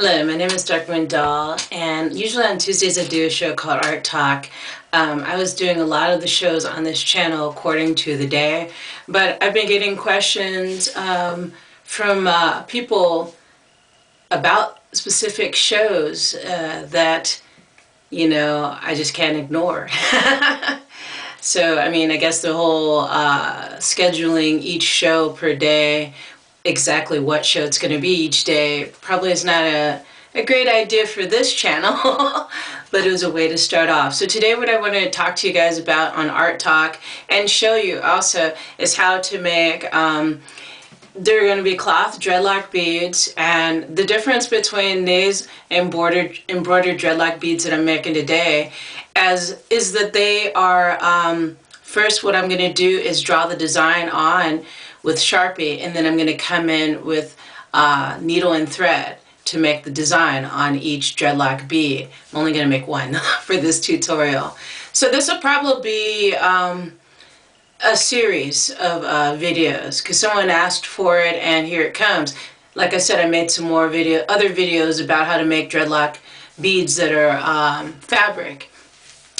Hello, my name is Darkmoon Doll, and usually on Tuesdays I do a show called Art Talk. I was doing a lot of the shows on this channel according to the day, but I've been getting questions from people about specific shows that, I just can't ignore. So, I guess the whole scheduling each show per day, exactly what show it's going to be each day, probably is not a great idea for this channel, but it was a way to start off. So today what I want to talk to you guys about on Art Talk and show you also is how to make, they're going to be cloth dreadlock beads, and the difference between these embroidered dreadlock beads that I'm making today is that they are, first what I'm going to do is draw the design on with Sharpie, and then I'm going to come in with needle and thread to make the design on each dreadlock bead. I'm only going to make one for this tutorial. So this will probably be a series of videos because someone asked for it, and here it comes. Like I said, I made some more other videos about how to make dreadlock beads that are fabric.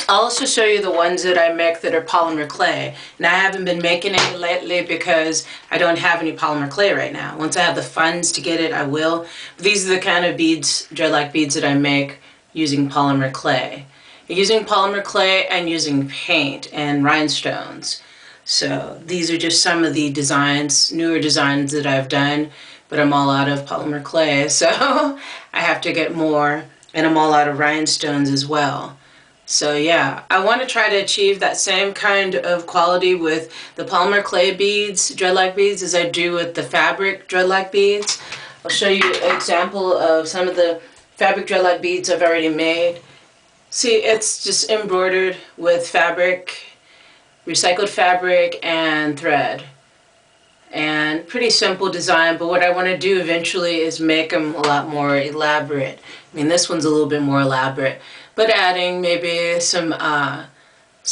I'll also show you the ones that I make that are polymer clay. And I haven't been making any lately because I don't have any polymer clay right now. Once I have the funds to get it, I will. But these are the kind of beads, dreadlock beads, that I make using polymer clay. Using polymer clay and using paint and rhinestones. So these are just some of the designs, newer designs that I've done, but I'm all out of polymer clay, so I have to get more, and I'm all out of rhinestones as well. So yeah, I want to try to achieve that same kind of quality with the polymer clay beads, dreadlock beads, as I do with the fabric dreadlock beads. I'll show you an example of some of the fabric dreadlock beads I've already made. See, it's just embroidered with fabric, recycled fabric and thread. And pretty simple design, but what I want to do eventually is make them a lot more elaborate. This one's a little bit more elaborate, but adding maybe some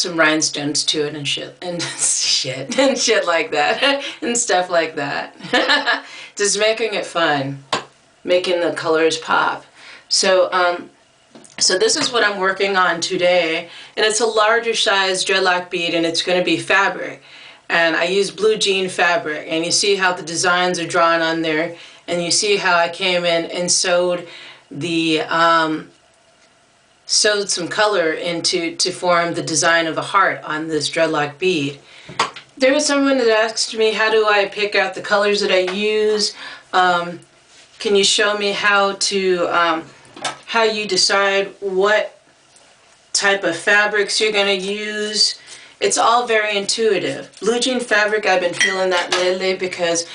rhinestones to it and shit like that and stuff like that. Just making it fun, making the colors pop. So so this is what I'm working on today, and it's a larger size dreadlock bead, and it's going to be fabric. And I use blue jean fabric, and you see how the designs are drawn on there, and you see how I came in and sewed some color to form the design of a heart on this dreadlock bead. There was someone that asked me, how do I pick out the colors that I use? Can you show me how you decide what type of fabrics you're going to use? It's all very intuitive. Blue jean fabric, I've been feeling that lately because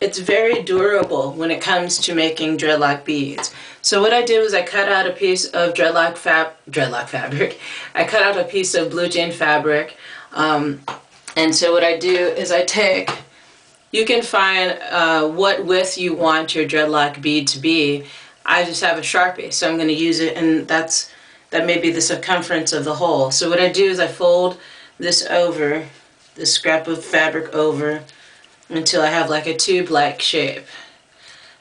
it's very durable when it comes to making dreadlock beads. So what I did was I cut out a piece of dreadlock fabric. I cut out a piece of blue jean fabric, and so what I do is you can find what width you want your dreadlock bead to be. I just have a Sharpie, so I'm going to use it, and that may be the circumference of the hole. So what I do is I fold this over, this scrap of fabric over, until I have like a tube-like shape.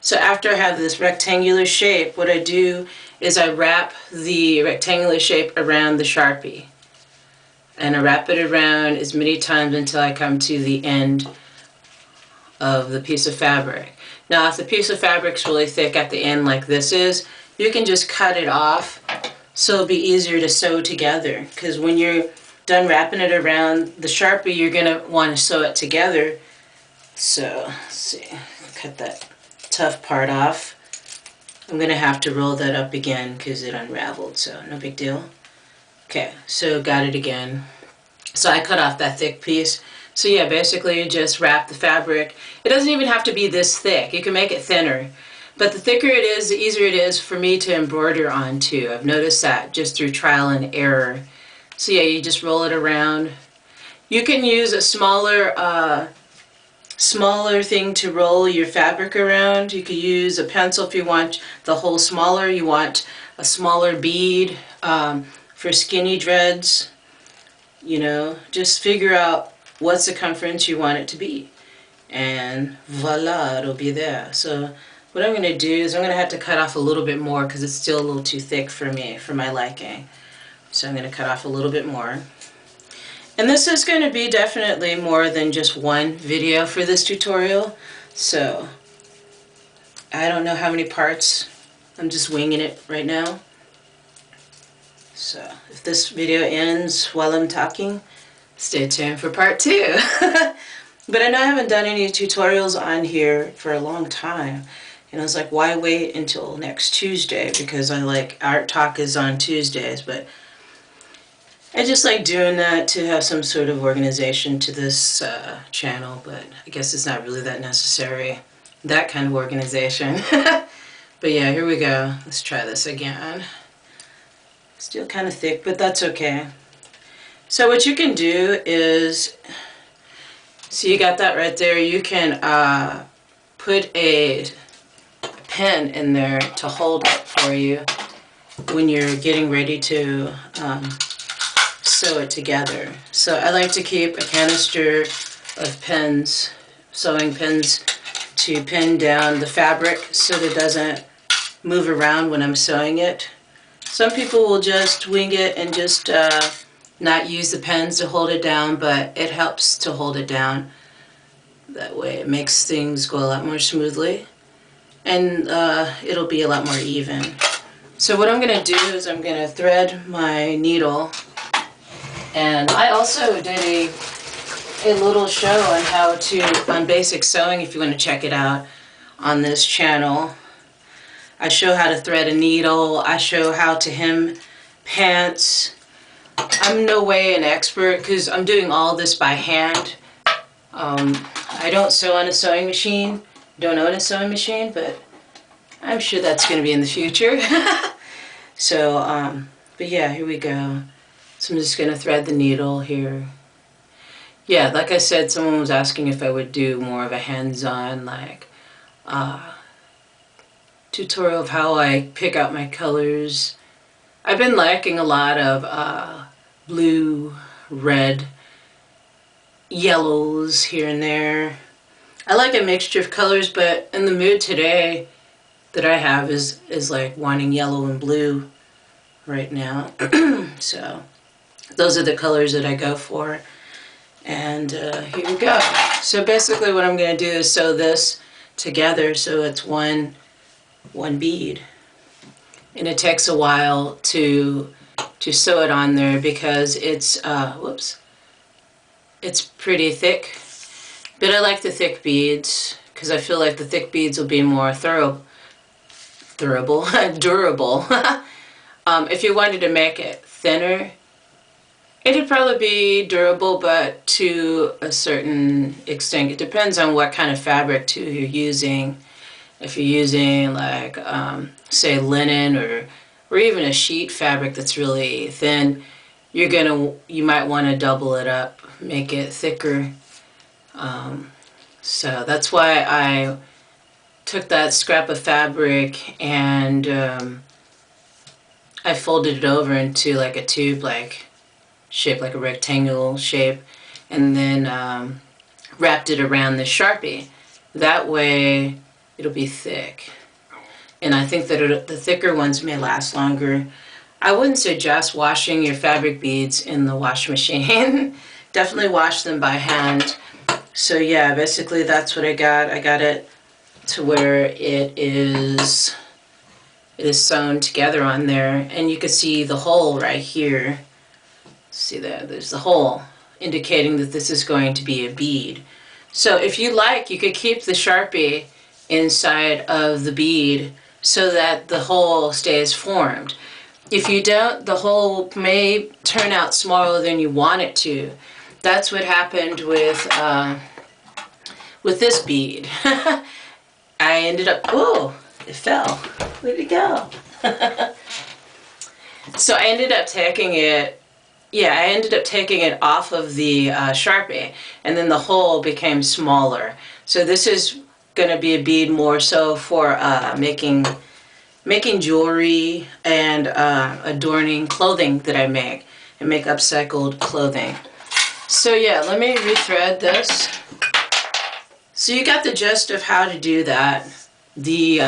So after I have this rectangular shape, what I do is I wrap the rectangular shape around the Sharpie. And I wrap it around as many times until I come to the end of the piece of fabric. Now if the piece of fabric's really thick at the end like this is, you can just cut it off so it'll be easier to sew together, because when you're done wrapping it around the Sharpie, you're going to want to sew it together. So, let's see, cut that tough part off. I'm going to have to roll that up again because it unraveled, so no big deal. Okay, so got it again. So I cut off that thick piece. So yeah, basically you just wrap the fabric. It doesn't even have to be this thick. You can make it thinner. But the thicker it is, the easier it is for me to embroider on too. I've noticed that just through trial and error. So yeah, you just roll it around. You can use a smaller thing to roll your fabric around. You could use a pencil if you want the hole smaller. You want a smaller bead for skinny dreads. Just figure out what circumference you want it to be. And voila, it'll be there. So what I'm going to do is I'm going to have to cut off a little bit more because it's still a little too thick for me, for my liking. So I'm going to cut off a little bit more. And this is going to be definitely more than just one video for this tutorial. So I don't know how many parts. I'm just winging it right now. So if this video ends while I'm talking, stay tuned for part 2. But I know I haven't done any tutorials on here for a long time. And I was like, why wait until next Tuesday? Because I like, Art Talk is on Tuesdays, but I just like doing that to have some sort of organization to this channel, but I guess it's not really that necessary, that kind of organization. But yeah, here we go. Let's try this again. Still kind of thick, but that's okay. So what you can do is, so you got that right there, you can put a pen in there to hold it for you when you're getting ready to sew it together. So I like to keep a canister of pens, sewing pens, to pin down the fabric so that it doesn't move around when I'm sewing it. Some people will just wing it and just not use the pens to hold it down, but it helps to hold it down. That way it makes things go a lot more smoothly, and it'll be a lot more even. So what I'm going to do is I'm going to thread my needle, and I also did a little show on how to, on basic sewing, if you want to check it out on this channel. I show how to thread a needle, I show how to hem pants. I'm no way an expert because I'm doing all this by hand. I don't sew on a sewing machine, don't own a sewing machine, but I'm sure that's going to be in the future. So, but yeah, here we go. So I'm just going to thread the needle here. Yeah, like I said, someone was asking if I would do more of a hands-on, like, tutorial of how I pick out my colors. I've been liking a lot of blue, red, yellows here and there. I like a mixture of colors, but in the mood today that I have is like wanting yellow and blue right now. So those are the colors that I go for. And here we go. So basically what I'm going to do is sew this together so it's one bead. And it takes a while to sew it on there because it's it's pretty thick. But I like the thick beads because I feel like the thick beads will be more durable. If you wanted to make it thinner, it'd probably be durable, but to a certain extent. It depends on what kind of fabric too you're using. If you're using like, say linen or even a sheet fabric that's really thin, you might want to double it up, make it thicker. So that's why I took that scrap of fabric and I folded it over into like a tube, like shape, like a rectangle shape, and then wrapped it around the Sharpie. That way it'll be thick. And I think that the thicker ones may last longer. I wouldn't suggest washing your fabric beads in the wash machine. Definitely wash them by hand. So yeah, basically that's what I got. I got it to where it is sewn together on there, and you can see the hole right here. See there, there's the hole indicating that this is going to be a bead. So if you like, you could keep the Sharpie inside of the bead so that the hole stays formed. If you don't, the hole may turn out smaller than you want it to. That's what happened with this bead. I ended up, oh, it fell. Where'd it go? So I ended up taking it, I ended up taking it off of the Sharpie, and then the hole became smaller. So this is going to be a bead more so for making jewelry and adorning clothing that I make. I make upcycled clothing. So yeah, let me rethread this. So you got the gist of how to do that. the